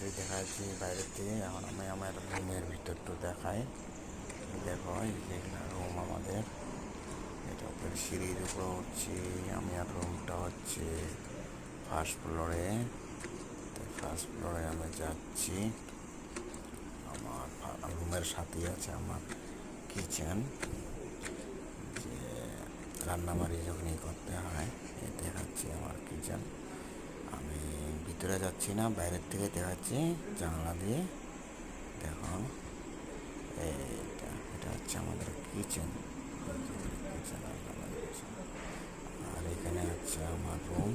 মোটামুটি দেখাচ্ছি বাইরের থেকে। এখন আমি আমার রুমের ভিতরটা দেখাই। দেখো এই যে রুম আমাদের, এটা উপরে সিঁড়ির উপরে উঠছি আমি। আর রুমটা হচ্ছে ফার্স্ট ফ্লোরে। তো ফার্স্ট ফ্লোরে আমি যাচ্ছি। আমার রুমের সাথেই আছে আমার কিচেন, যে রান্নাবাড়ি যখনই করতে হয়। এই দেখাচ্ছি আমার কিচেন। আমি ভিতরে যাচ্ছি না, বাইরের থেকে দেখাচ্ছি জানলা দিয়ে। দেখো এটা হচ্ছে আমাদের কিচেন। কিচেন আর এখানে হচ্ছে আমার রুম।